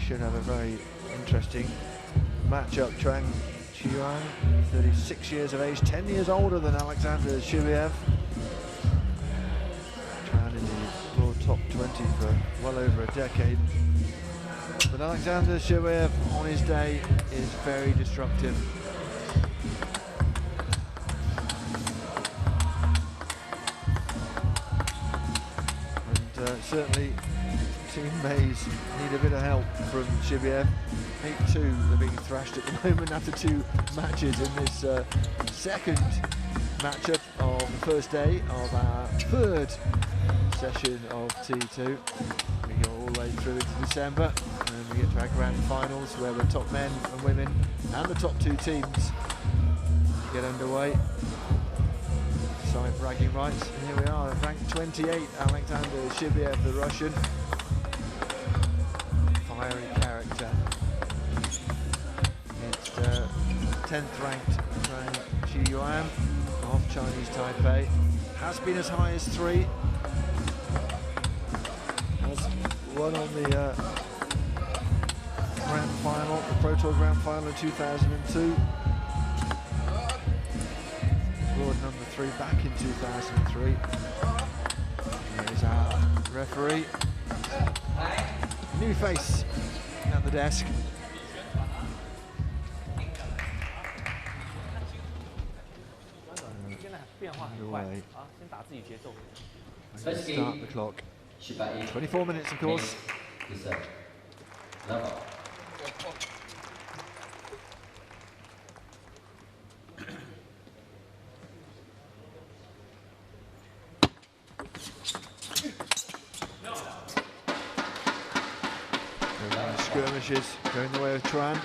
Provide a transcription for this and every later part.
should have a very interesting matchup. Chuang Chih Yuan, 36 years of age, 10 years older than Aleksandr Shibaev. Chuang in the world top 20 for well over a decade. But Aleksandr Shibaev on his day is very destructive. And certainly Team Mays need a bit of help from Shibaev. 8-2, they're being thrashed at the moment after 2 matches in this second matchup of the first day of our 3rd session of T2. We go all the way through into December, and then we get to our grand finals where the top men and women and the top 2 teams get underway. Side bragging rights, and here we are, ranked 28, Aleksandr Shibaev, the Russian. Fiery character. Against 10th ranked Chuang Chih Yuan of Chinese Taipei. Has been as high as 3. Has won on the grand final, the Pro Tour grand final in 2002. World number 3 back in 2003. There's our referee. New face at the desk. Underway. Start the clock. 24 minutes, of course. Skirmishes going the way of Chuan.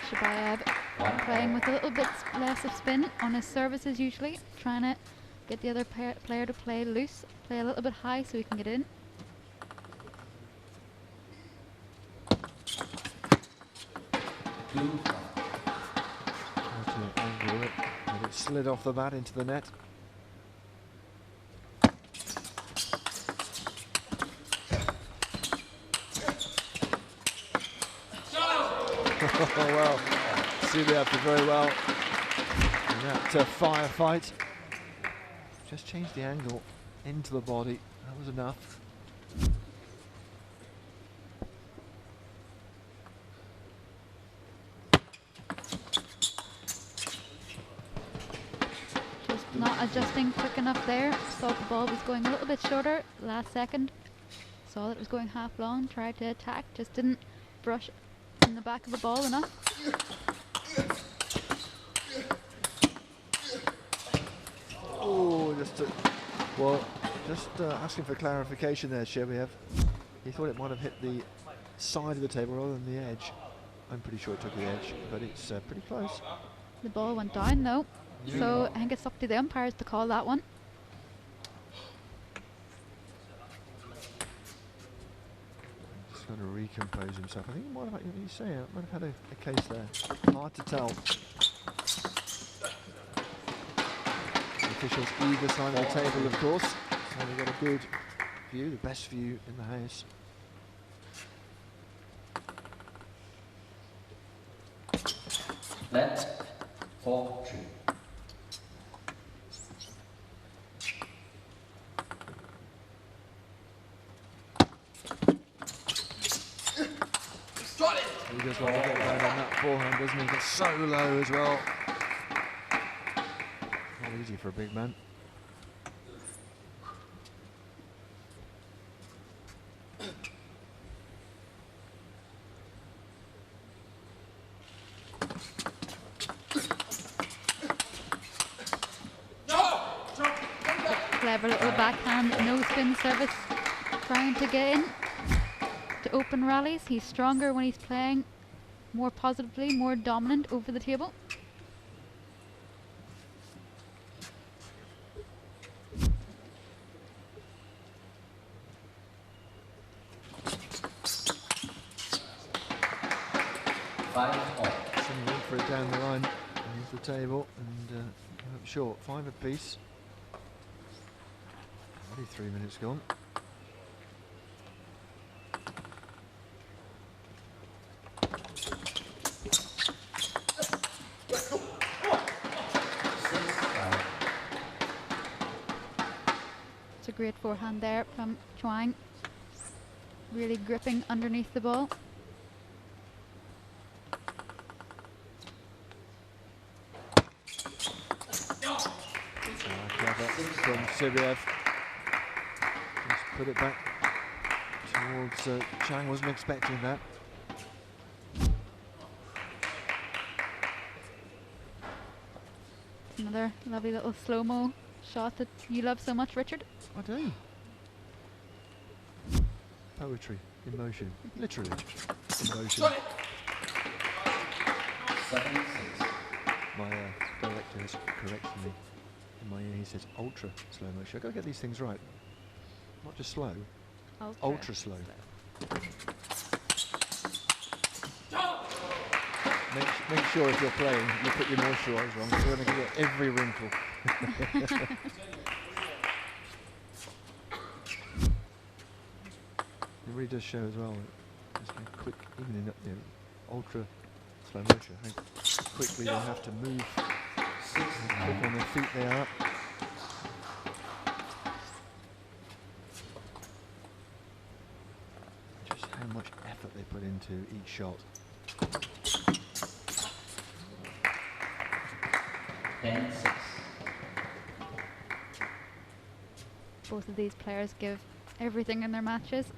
Shibaev playing with a little bit less of spin on his services usually, trying to get the other player to play loose, play a little bit high so he can get in. It slid off the mat into the net. Oh well, Shibaev did very well in that firefight. Just changed the angle into the body, that was enough. Not adjusting quick enough there. Thought the ball was going a little bit shorter last second. Saw that it was going half long, tried to attack, just didn't brush in the back of the ball enough. Oh, just asking for clarification there, Shibaev. He thought it might have hit the side of the table rather than the edge. I'm pretty sure it took the edge, but it's pretty close. The ball went down though. So I think it's up to the umpires to call that one. Just going to recompose himself. I think he might have, you say, might have had a case there. Hard to tell. The officials either side of the table, of course. So we've got a good view, the best view in the house. Net 4-3. He does want to get down on that forehand, doesn't he? Gets so low as well. Not easy for a big man. Clever little backhand, no spin service, trying to get in to open rallies. He's stronger when he's playing more positively, more dominant over the table. Some room for it down the line, underneath the table, and I'm short, 5 apiece. Already 3 minutes gone. It's a great forehand there from Chuang. Really gripping underneath the ball. Clever from Shibaev. Just put it back towards Chang. Wasn't expecting that. Another lovely little slow-mo shot that you love so much, Richard. I do. Poetry, emotion, literally emotion. 7-6. My director has corrected me. In my ear he says ultra slow motion. I've got to get these things right. Not just slow, ultra slow. Make sure if you're playing you put your moisturiser on, because we're going to get every wrinkle. It really does show as well, just how quick, even in ultra slow motion, how quickly they have to move, how quick on their feet they are. Just how much effort they put into each shot. 10-6. Both of these players give everything in their matches.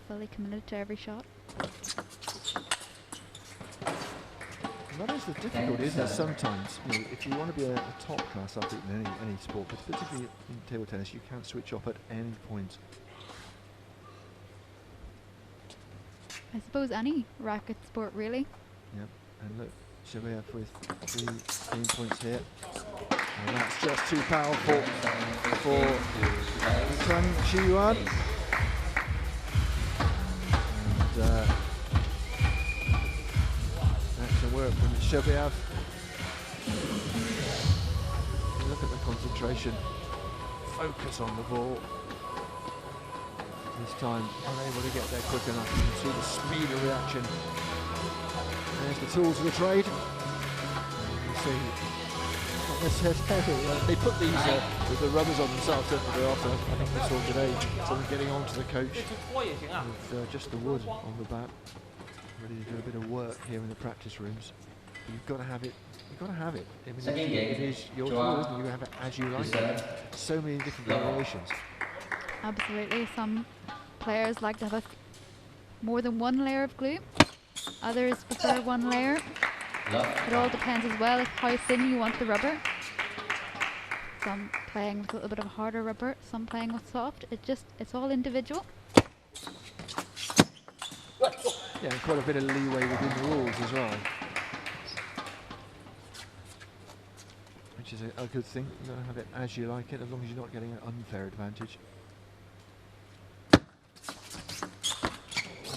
Fully committed to every shot. And that is the difficulty, isn't it? Sometimes, you know, if you want to be a top class athlete in any sport, but particularly in table tennis, you can't switch off at any point. I suppose any racket sport, really. Yep, and look, Shibaev with 3 points here. And that's just too powerful for Chuang Chih Yuan. And excellent work from Shibaev. Look at the concentration, focus on the ball. This time unable to get there quick enough. You can see the speed of reaction. There's the tools of the trade. You can see, not necessarily, they put these with the rubbers on themselves, don't they? After, I think we saw today, someone getting onto the coach with just the wood on the bat, ready to do a bit of work here in the practice rooms. But you've got to have it. You've got to have it. I mean, it is your tool, isn't it? You have it as you like it. So many different variations. Absolutely. Some players like to have more than one layer of glue. Others prefer one layer. It all depends as well how thin you want the rubber. Some playing with a little bit of a harder rubber, some playing with soft. It's all individual. Yeah, and quite a bit of leeway within the rules as well, which is a good thing. You've got to have it as you like it, as long as you're not getting an unfair advantage.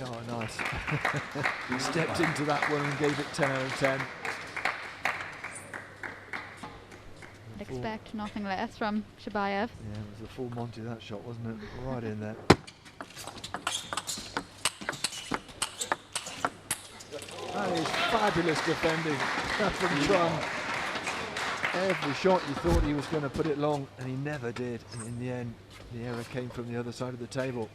Oh, nice. He stepped into that one and gave it 10 out of 10. Expect nothing less from Shibaev. Yeah, it was a full Monty, that shot, wasn't it? Right in there. That is fabulous defending from Chuang. Every shot you thought he was going to put it long, and he never did. And in the end, the error came from the other side of the table.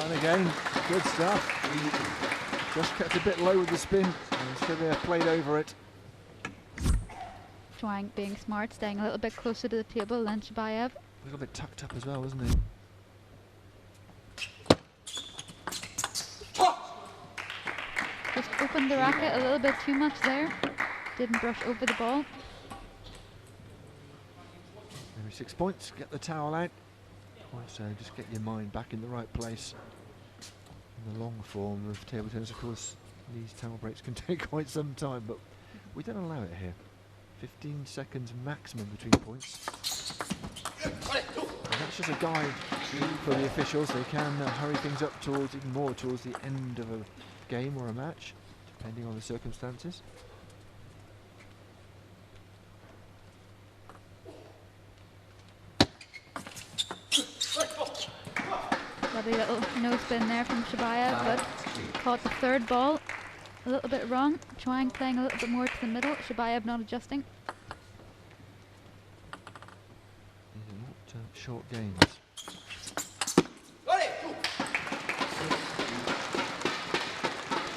And again, good stuff. Just kept a bit low with the spin, and Shibaev played over it. Chuang being smart, staying a little bit closer to the table than Shibaev. A little bit tucked up as well, wasn't he? Just opened the racket a little bit too much there. Didn't brush over the ball. Maybe 6 points, get the towel out. Also, just get your mind back in the right place. In the long form of table tennis, of course, these towel breaks can take quite some time, but we don't allow it here. 15 seconds maximum between points. And that's as a guide for the officials. They can hurry things up towards, even more towards the end of a game or a match, depending on the circumstances. Lovely little no spin there from Shibaev, but caught the third ball a little bit wrong. Chuang playing a little bit more to the middle, Shibaev not adjusting. These are not short games.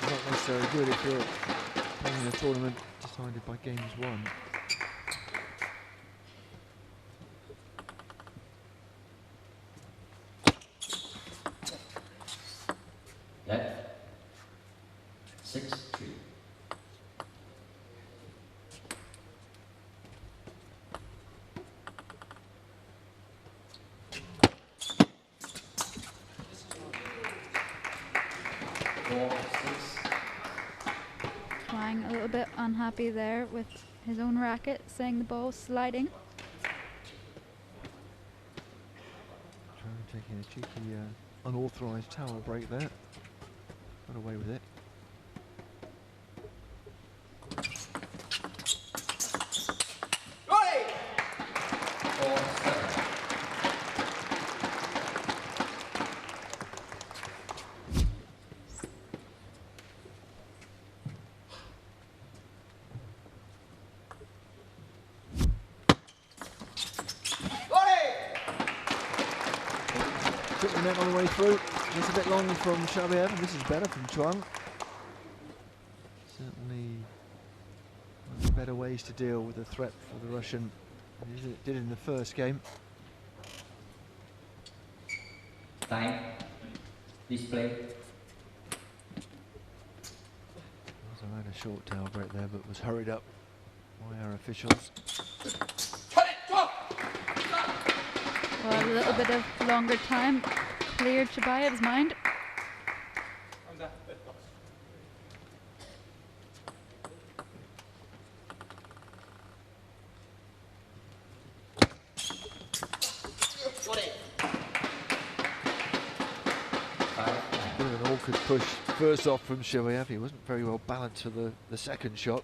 Not necessarily good if you're playing a tournament decided by games won. Left. 6-3. Chuang a little bit unhappy there with his own racket, saying the ball sliding. Taking a cheeky unauthorised towel break there. Got away with it. Took the net on the way through. Just a bit long from Shibaev, and this is better from Chuang. Certainly better ways to deal with the threat for the Russian than it did in the first game. Time. Display. Also had a short tail break there, but was hurried up by our officials. Well, a little bit of longer time cleared Shibaev's mind. Bit of an awkward push first off from Shibaev. He wasn't very well balanced for the second shot.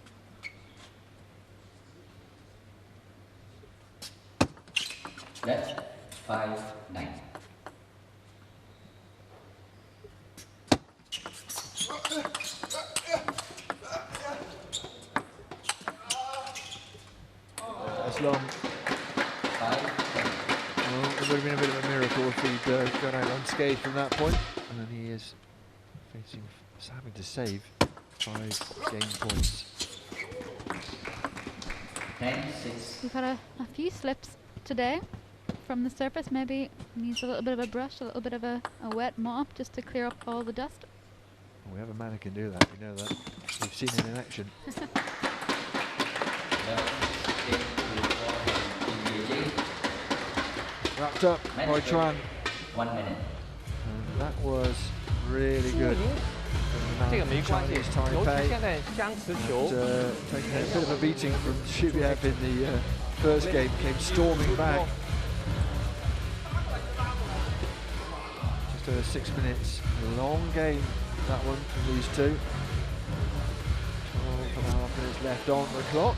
Left. 5-9. That's long. 5-10. Well, it would have been a bit of a miracle if he'd gone out unscathed from that point. And then he is facing, having to save 5 game points. 10-6. We've had a few slips today from the surface. Maybe needs a little bit of a brush, a little bit of a wet mop just to clear up all the dust. Well, we have a man who can do that, we know that. We've seen it in action. Wrapped up by Chuang. 1 minute. And that was really good. 这个没关系，尤其现在相持球。 Taking a bit of a beating from Shibaev in the first game, came storming back. Just over 6 minutes. Long game, that one from these two. 12.5 minutes left on the clock.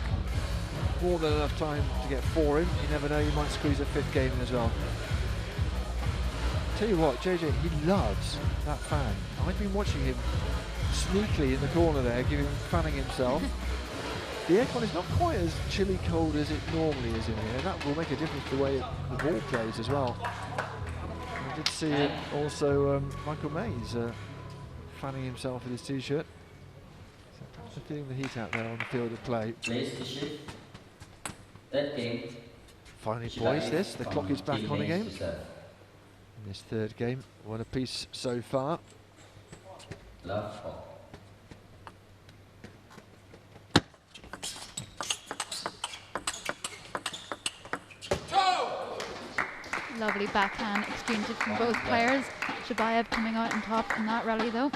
More than enough time to get 4 in. You never know, you might squeeze a 5th game in as well. Tell you what, JJ, he loves that fan. I've been watching him sneakily in the corner there, fanning himself. The aircon is not quite as chilly cold as it normally is in here. That will make a difference to the way the ball plays as well. I did see it also Michael Mays fanning himself with his t-shirt. So perhaps feeling the heat out there on the field of play. Place to shift. Third game. Finally poised this, the clock is back on again. Reserve. In this third game, one apiece so far. Love all. Lovely backhand exchanges from both players. Shibaev coming out on top in that rally though.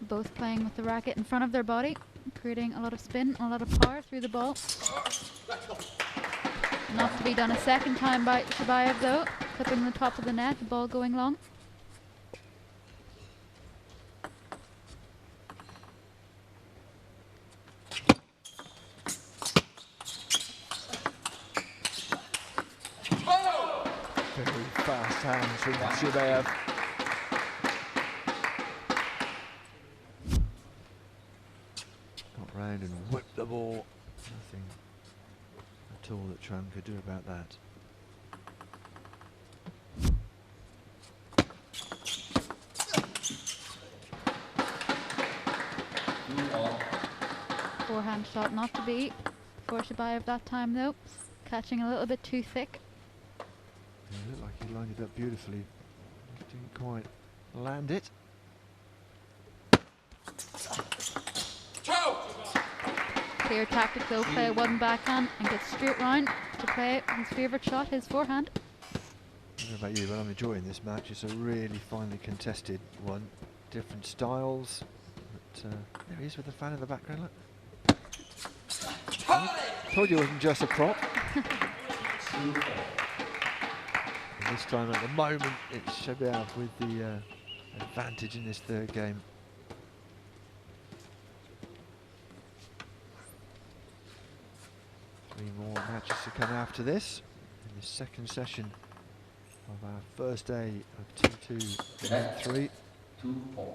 Both playing with the racket in front of their body, creating a lot of spin, a lot of power through the ball. Not to be done a second time by Shibaev though, clipping the top of the net, the ball going long. Very fast hands from Shibaev. Got round and whipped the ball. Nothing at all that Chuang could do about that. Forehand shot not to beat for Shibaev that time though, catching a little bit too thick. It looked like he lined it up beautifully. Didn't quite land it. Clear tactic though, play a one backhand and get straight round to play his favourite shot, his forehand. I don't know about you, but I'm enjoying this match. It's a really finely contested one. Different styles. But there he is with the fan in the background. Look. Told you it wasn't just a prop. And this time at the moment it's Shibaev with the advantage in this third game. Three more matches to come after this in the second session of our first day of T2 and 3. 2-4.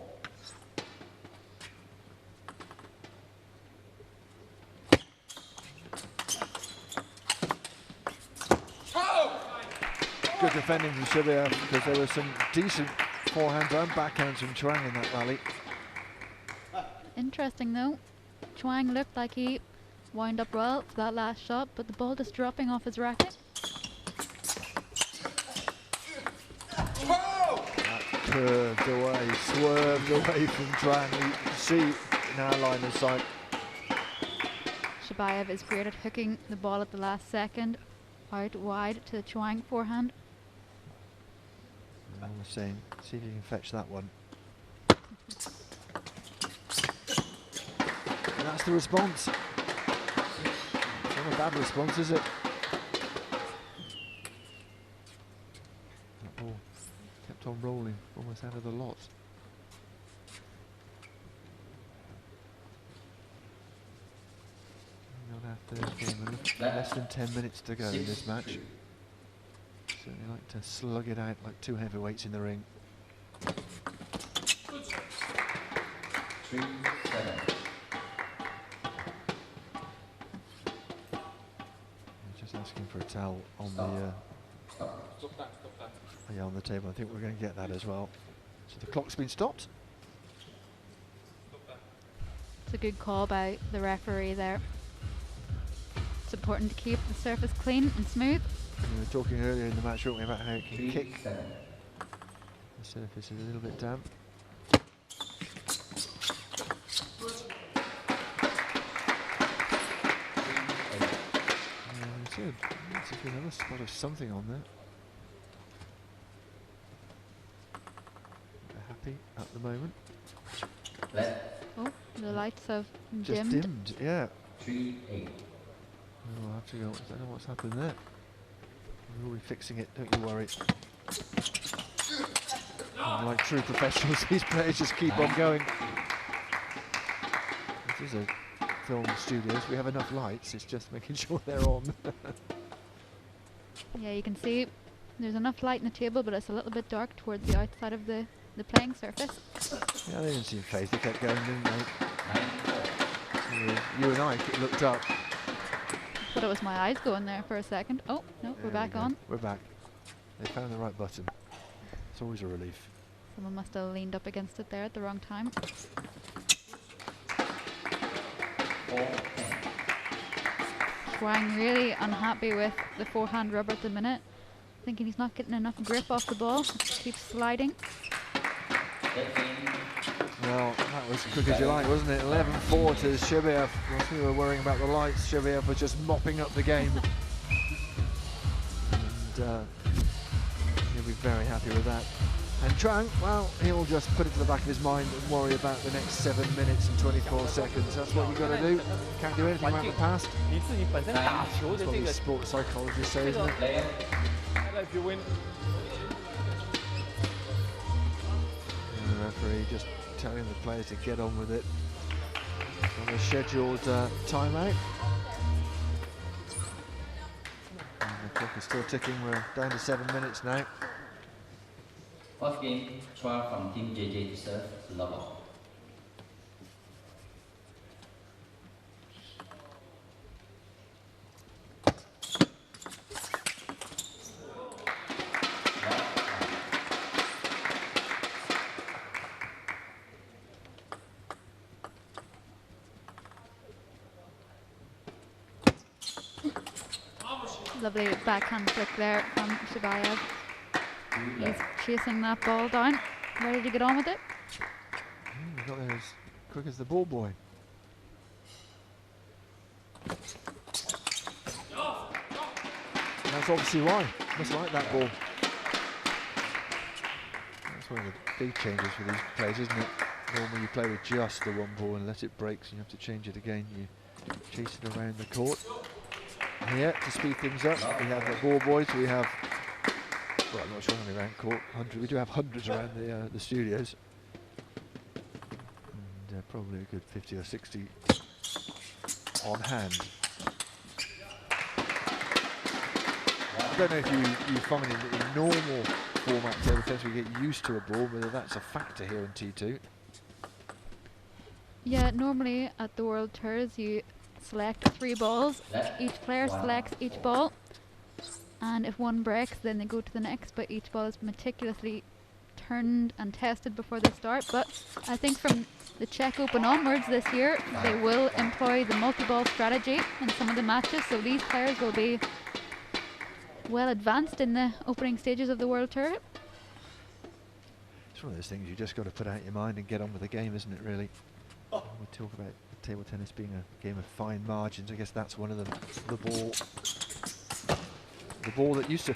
Good defending from Shibaev because there were some decent forehands and backhands from Chuang in that rally. Interesting though, Chuang looked like he wound up well for that last shot, but the ball just dropping off his racket. That curved away, swerved away from Chuang. You can see in our line of sight. Shibaev is great at hooking the ball at the last second out wide to the Chuang forehand. I was saying, see if you can fetch that one. And that's the response. Not a bad response, is it? That ball kept on rolling, almost out of the lot. Not our third game, less than 10 minutes to go in this match. Certainly like to slug it out like two heavyweights in the ring. 3-7. Just asking for a towel on the yeah, on the table. I think we're going to get that as well. So the clock's been stopped. It's a good call by the referee there. It's important to keep the surface clean and smooth. We were talking earlier in the match, weren't we, about how it can kick. 3-7. The surface is a little bit damp. It's good. There's another spot of something on there. They're happy at the moment. Left. Oh, the lights have Just dimmed. dimmed, yeah. 3-8. We'll have to go. I don't know what's happened there. We'll be fixing it, don't you worry. And like true professionals, these players just keep on going. This is a film studios. We have enough lights. It's just making sure they're on. Yeah, you can see there's enough light in the table, but it's a little bit dark towards the outside of the playing surface. Yeah, they didn't seem phased. They kept going, didn't they? 9-4. You and I looked up. But it was my eyes going there for a second. Oh, no, There we're we back go. on. We're back. They found the right button. It's always a relief. Someone must have leaned up against it there at the wrong time. 4-10. Chuang really unhappy with the forehand rubber at the minute. Thinking he's not getting enough grip off the ball. Keeps sliding. That game. Well, that was quick as you like, wasn't it? 11-4 to Shibaev. Whilst we were worrying about the lights, Shibaev was just mopping up the game. And he'll be very happy with that. And Chuang, well, he'll just put it to the back of his mind and worry about the next 7 minutes and 24 seconds. That's what you've got to do. Can't do anything about the past. 你自己本身打球 That's 的 what 这 these 个 sport psychologists say, isn't it? Player. if you win And the referee just telling the players to get on with it on a scheduled timeout. And the clock is still ticking. We're down to 7 minutes now. Fourth game, Chuang from Team JJ to serve, love off. Lovely backhand flick there from Shibaev. He's chasing that ball down, ready to get on with it. He got there as quick as the ball boy. And that's obviously why. Must like that ball. That's one of the big changes for these players, isn't it? Normally you play with just the one ball and let it break, so you have to change it again. You chase it around the court. Here, to speed things up, we have the ball boys, we have, well, I'm not sure how many around court, 100, we do have hundreds around the studios. And probably a good 50 or 60 on hand. I don't know if you find in normal format table tennis we get used to a ball, whether that's a factor here in T2. Yeah, normally at the World Tours you select 3 balls. Each player selects each ball, and if one breaks then they go to the next, but each ball is meticulously turned and tested before they start. But I think from the Czech Open onwards this year they will employ the multi-ball strategy in some of the matches, so these players will be well advanced in the opening stages of the World Tour. It's one of those things you just got to put out your mind and get on with the game, isn't it, really? We talk about table tennis being a game of fine margins. I guess that's one of them. The ball that used to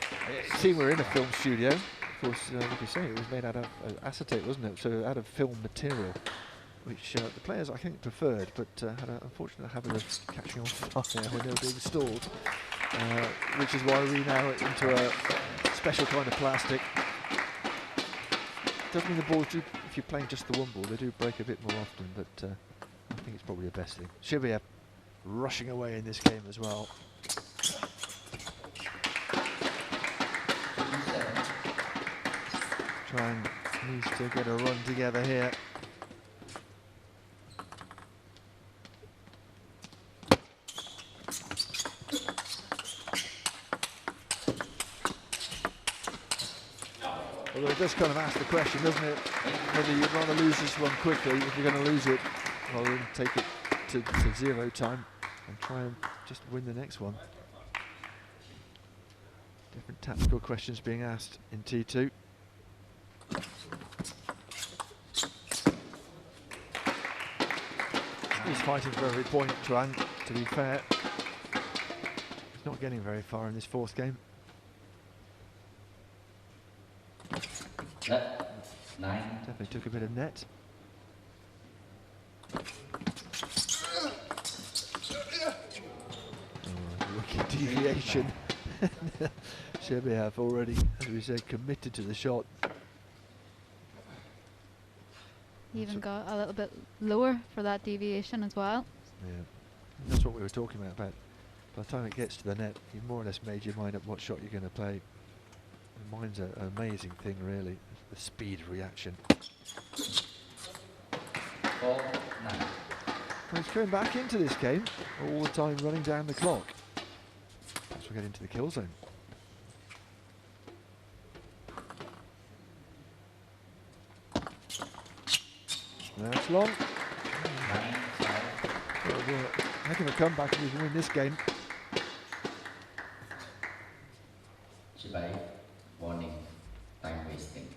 see, we're in a film studio. Of course, like you say, it was made out of acetate, wasn't it? So out of film material, which the players I think preferred, but had an unfortunate habit of catching on fire when they were being stalled. Which is why we now into a special kind of plastic. Doesn't mean the balls do, if you're playing just the one ball, they do break a bit more often, but I think it's probably the best thing. Shibaev rushing away in this game as well. Chuang needs to get a run together here. Although it does kind of ask the question, doesn't it, whether you'd rather lose this one quickly if you're going to lose it, rather than take it to 0 time and try and just win the next one. Different tactical questions being asked in T2. He's fighting for every point, Chuang, to be fair. He's not getting very far in this 4th game. Definitely took a bit of net. Wicked deviation. Shibaev already, as we said, committed to the shot. He even got a little bit lower for that deviation as well. Yeah, that's what we were talking about. By the time it gets to the net, you more or less made your mind up what shot you're going to play. And mine's an amazing thing, really, the speed of reaction. 4-9. Well, he's coming back into this game all the time, running down the clock. Perhaps we'll get into the kill zone. That's long. Well, heck of a comeback if we can win this game. Shibaev, warning, time wasting.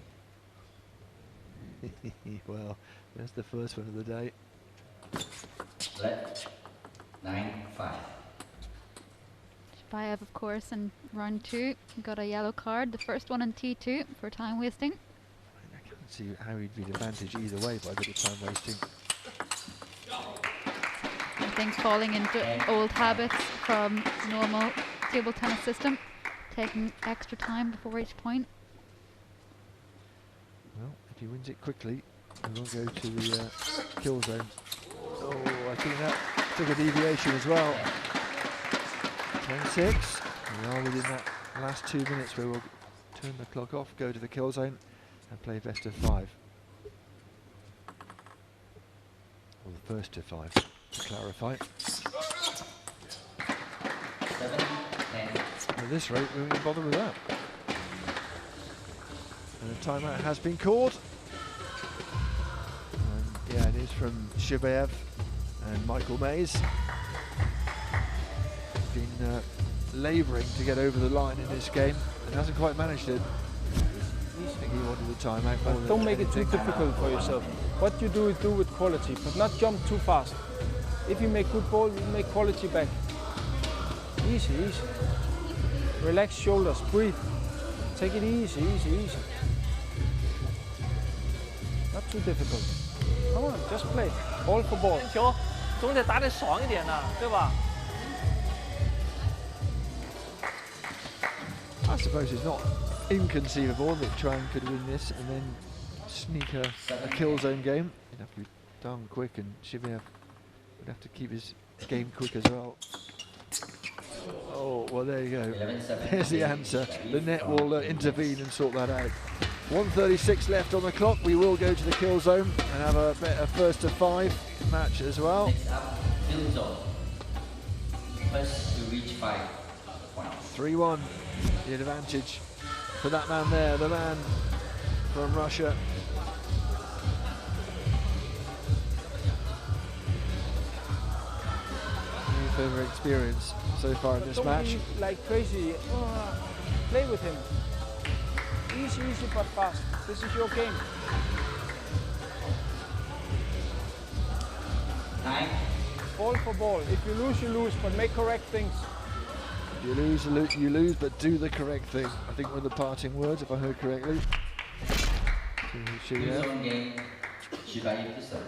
Well, that's the first one of the day. Left, 9-5. Shibaev, of course, in round 2 got a yellow card, the first one in T2 for time wasting. see how he'd be advantaged either way by a bit of time wasting. I think falling into old habits from normal table tennis system, taking extra time before each point. Well, if he wins it quickly, we will go to the kill zone. Oh, I think that took a deviation as well. 10-6. We are within that last 2 minutes where we'll turn the clock off, go to the kill zone, and play best of 5. Or the first to 5, to clarify. 7-10. At this rate, we won't bother with that. And a timeout has been called. And yeah, it is from Shibaev and Michael Mays. Been labouring to get over the line in this game and hasn't quite managed it. I think he wanted the timeout more than Don't make it too anything. difficult for yourself. What you do with quality, but not jump too fast. If you make good ball, you make quality back. Easy, easy. Relax shoulders, breathe. Take it easy, easy, easy. Not too difficult. Come on, just play. Ball for ball. 球总得打得爽一点呢，对吧？ I suppose it's not inconceivable that Chuang could win this and then sneak a kill zone game. He'd have to be darn quick, and Shibaev would have to keep his game quick as well. Oh, well, there you go. 11-7. There's the answer. The net will intervene and sort that out. 1:36 left on the clock. We will go to the kill zone and have a first to 5 match as well. Next up, kill zone. First to reach 5 points. 3-1, the advantage for that man there, the man from Russia. Any further experience so far in this Don't match? be like crazy. Play with him. Easy, easy, but fast. This is your game. 9. Ball for ball. If you lose, you lose, but make correct things. You lose, you lose, but do the correct thing. I think were the parting words, if I heard correctly. Kill zone game. Shibaev to serve.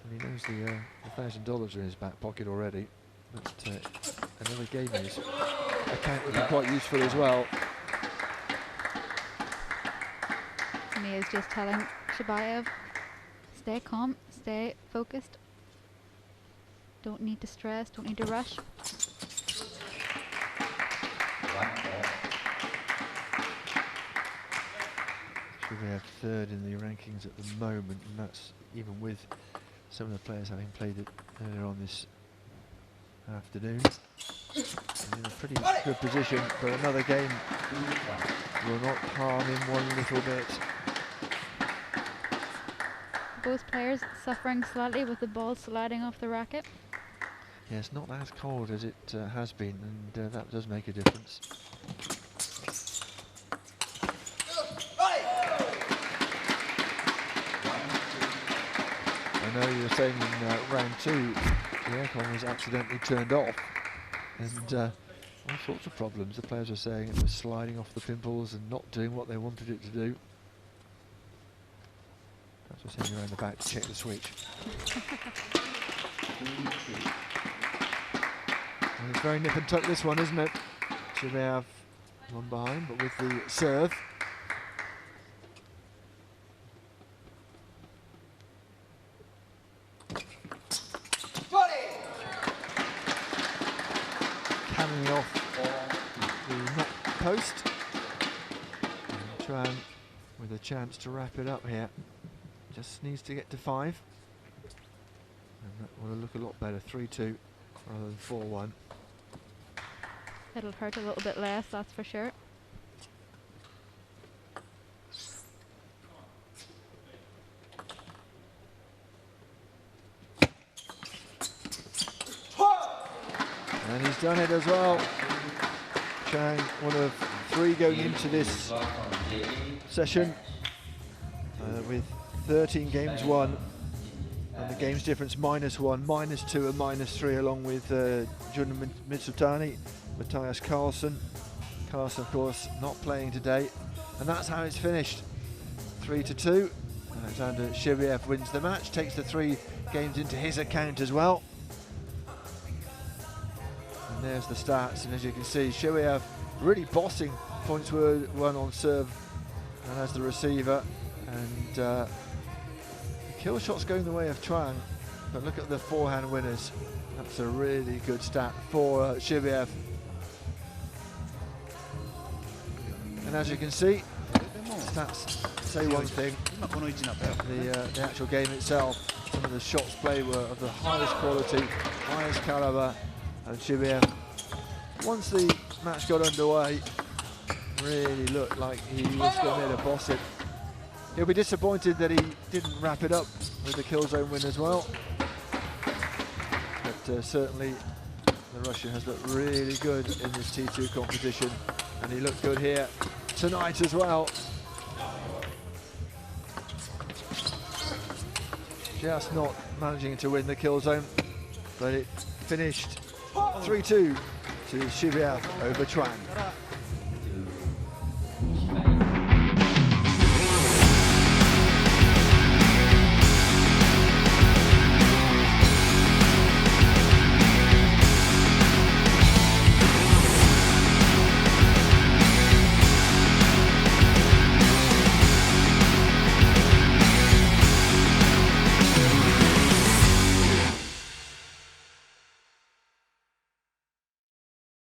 And he knows the $1,000 are in his back pocket already. But another game is account would be quite useful as well. Mia's just telling Shibaev, stay calm, stay focused. Don't need to stress, don't need to rush. 1-4. Shibaev third in the rankings at the moment, and that's even with some of the players having played it earlier on this afternoon. He's in a pretty good position, but another game 2-1. will not harm him one little bit. Both players suffering slightly with the ball sliding off the racket. Yeah, it's not as cold as it has been, and that does make a difference. I know you were saying in round 2 the aircon was accidentally turned off, and all sorts of problems. The players were saying it was sliding off the pimples and not doing what they wanted it to do. That's what's sending around the back to check the switch. And it's very nip and tuck, this one, isn't it? Should they have one behind, but with the serve. Cannon off the net post. And Chuang with a chance to wrap it up here. Just needs to get to 5. And that will look a lot better, 3-2 rather than 4-1. It'll hurt a little bit less, that's for sure. And he's done it as well. Chang, one of 3 going into this session with 13 games won. And the games difference -1, -2 and -3, along with Jun Mitsutani, Matthias Carlsen. Carlsen, of course, not playing today. And that's how it's finished. 3-2. Aleksandr Shibaev wins the match, takes the 3 games into his account as well. And there's the stats, and as you can see, Shibaev really bossing points were won on serve and as the receiver, and the kill shots going the way of Chuang, but look at the forehand winners. That's a really good stat for Shibaev. And as you can see, stats say one thing, the actual game itself, some of the shots played were of the highest quality, highest caliber, and Shibaev, once the match got underway, really looked like he was going to boss it. He'll be disappointed that he didn't wrap it up with the kill zone win as well, but certainly the Russian has looked really good in this T2 competition, and he looked good here tonight as well. Just not managing to win the kill zone, but it finished 3-2 to Shibaev over Chuang.